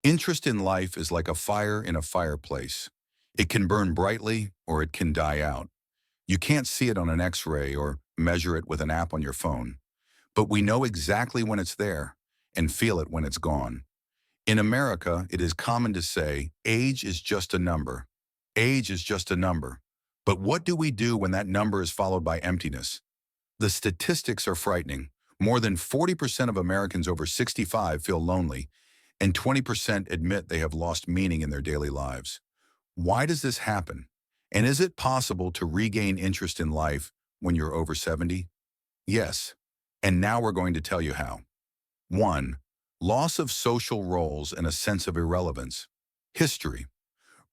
Interest in life is like a fire in a fireplace. It can burn brightly or it can die out. You can't see it on an X-ray or measure it with an app on your phone, but we know exactly when it's there and feel it when it's gone. In America, it is common to say, age is just a number. Age is just a number. But what do we do when that number is followed by emptiness? The statistics are frightening. More than 40% of Americans over 65 feel lonely, and 20% admit they have lost meaning in their daily lives. Why does this happen? And is it possible to regain interest in life when you're over 70? Yes. And now we're going to tell you how. 1. Loss of social roles and a sense of irrelevance. History.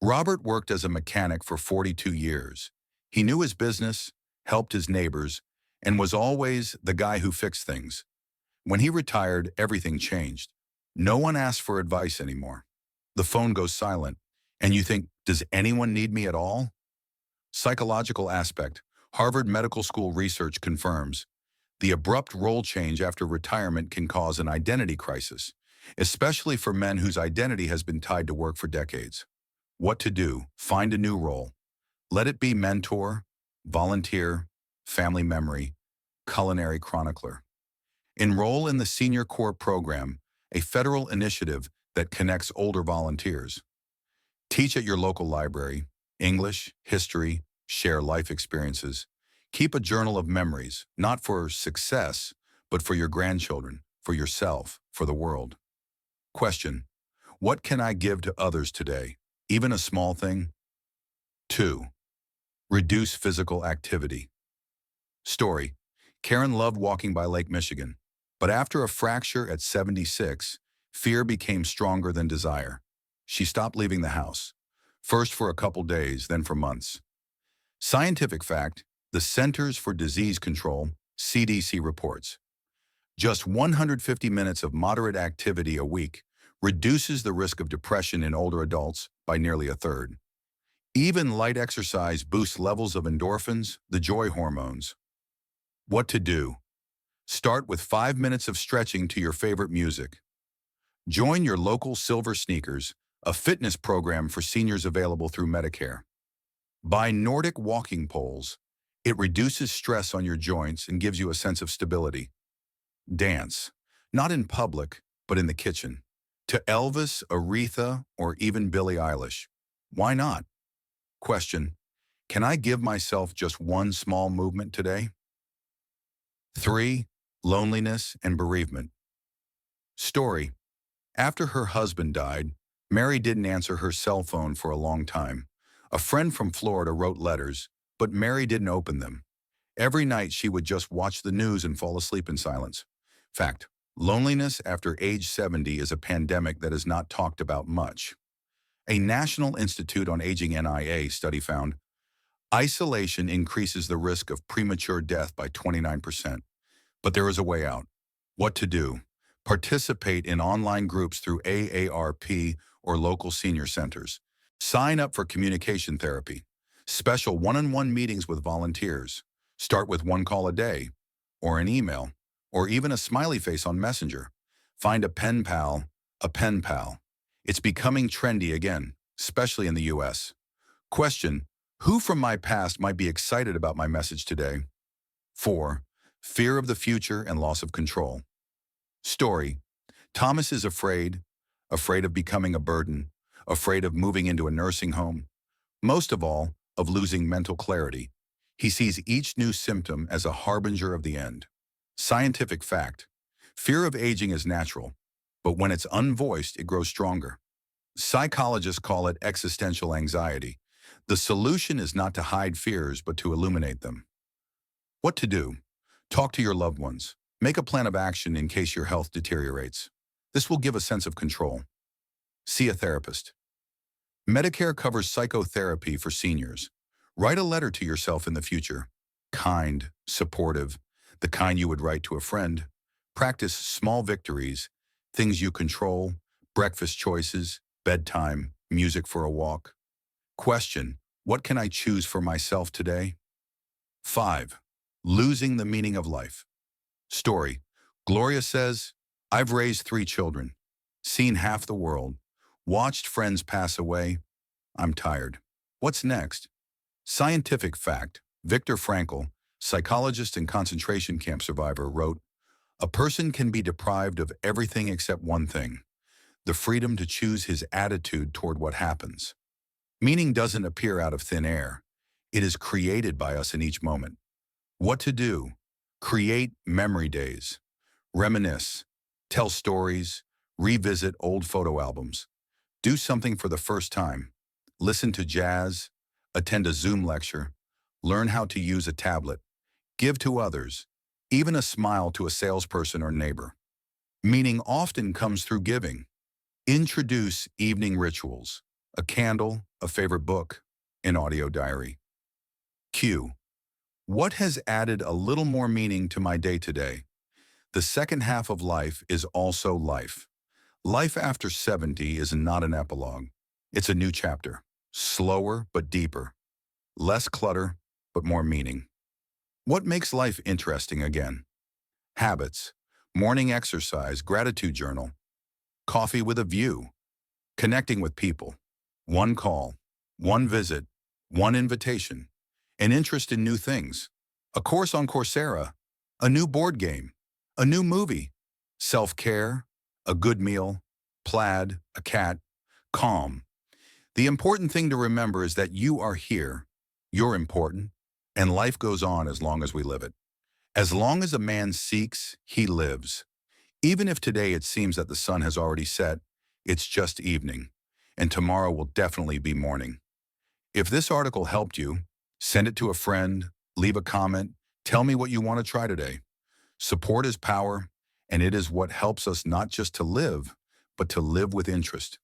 Robert worked as a mechanic for 42 years. He knew his business, helped his neighbors, and was always the guy who fixed things. When he retired, everything changed. No one asks for advice anymore. The phone goes silent, and you think, does anyone need me at all? Psychological aspect. Harvard Medical School research confirms the abrupt role change after retirement can cause an identity crisis, especially for men whose identity has been tied to work for decades. What to do? Find a new role. Let it be mentor, volunteer, family memory, culinary chronicler. Enroll in the Senior Corps program, a federal initiative that connects older volunteers. Teach at your local library, English, history, share life experiences. Keep a journal of memories, not for success, but for your grandchildren, for yourself, for the world. Question: what can I give to others today? Even a small thing? 2. Reduce physical activity. Story: Karen loved walking by Lake Michigan, but after a fracture at 76, fear became stronger than desire. She stopped leaving the house, first for a couple days, then for months. Scientific fact: the Centers for Disease Control, CDC reports, just 150 minutes of moderate activity a week reduces the risk of depression in older adults by nearly a third. Even light exercise boosts levels of endorphins, the joy hormones. What to do? Start with 5 minutes of stretching to your favorite music. Join your local Silver Sneakers, a fitness program for seniors available through Medicare. Buy Nordic walking poles. It reduces stress on your joints and gives you a sense of stability. Dance, not in public, but in the kitchen. To Elvis, Aretha, or even Billie Eilish. Why not? Question: can I give myself just one small movement today? 3. Loneliness and bereavement. Story: after her husband died, Mary didn't answer her cell phone for a long time. A friend from Florida wrote letters, but Mary didn't open them. Every night she would just watch the news and fall asleep in silence. Fact: loneliness after age 70 is a pandemic that is not talked about much. A National Institute on Aging NIA study found isolation increases the risk of premature death by 29%. But there is a way out. What to do? Participate in online groups through AARP or local senior centers. Sign up for communication therapy, special one-on-one meetings with volunteers. Start with one call a day, or an email, or even a smiley face on Messenger. Find a pen pal, a pen pal. It's becoming trendy again, especially in the US. Question: who from my past might be excited about my message today? 4. Fear of the future and loss of control. Story: Thomas is afraid of becoming a burden, afraid of moving into a nursing home, most of all, of losing mental clarity. He sees each new symptom as a harbinger of the end. Scientific fact: fear of aging is natural, but when it's unvoiced, it grows stronger. Psychologists call it existential anxiety. The solution is not to hide fears, but to illuminate them. What to do? Talk to your loved ones. Make a plan of action in case your health deteriorates. This will give a sense of control. See a therapist. Medicare covers psychotherapy for seniors. Write a letter to yourself in the future. Kind, supportive, the kind you would write to a friend. Practice small victories, things you control, breakfast choices, bedtime, music for a walk. Question: what can I choose for myself today? 5. Losing the meaning of life. Story: Gloria says, I've raised 3 children, seen half the world, Watched friends pass away. I'm tired. What's next? Scientific fact. Viktor Frankl, psychologist and concentration camp survivor, wrote, "A person can be deprived of everything except one thing, the freedom to choose his attitude toward what happens." Meaning doesn't appear out of thin air. It is created by us in each moment. What to do? Create memory days. Reminisce. Tell stories. Revisit old photo albums. Do something for the first time. Listen to jazz. Attend a Zoom lecture. Learn how to use a tablet. Give to others. Even a smile to a salesperson or neighbor. Meaning often comes through giving. Introduce evening rituals. A candle, a favorite book, an audio diary. Q. What has added a little more meaning to my day today? The second half of life is also life. Life after 70 is not an epilogue. It's a new chapter. Slower but deeper. Less clutter but more meaning. What makes life interesting again? Habits. Morning exercise, gratitude journal. Coffee with a view. Connecting with people. One call. One visit. One invitation. An interest in new things. A course on Coursera. A new board game. A new movie. Self-care. A good meal. Plaid. A cat. Calm. The important thing to remember is that you are here. You're important. And life goes on as long as we live it. As long as a man seeks, he lives. Even if today it seems that the sun has already set, it's just evening. And tomorrow will definitely be morning. If this article helped you, send it to a friend, leave a comment, tell me what you want to try today. Support is power, and it is what helps us not just to live, but to live with interest.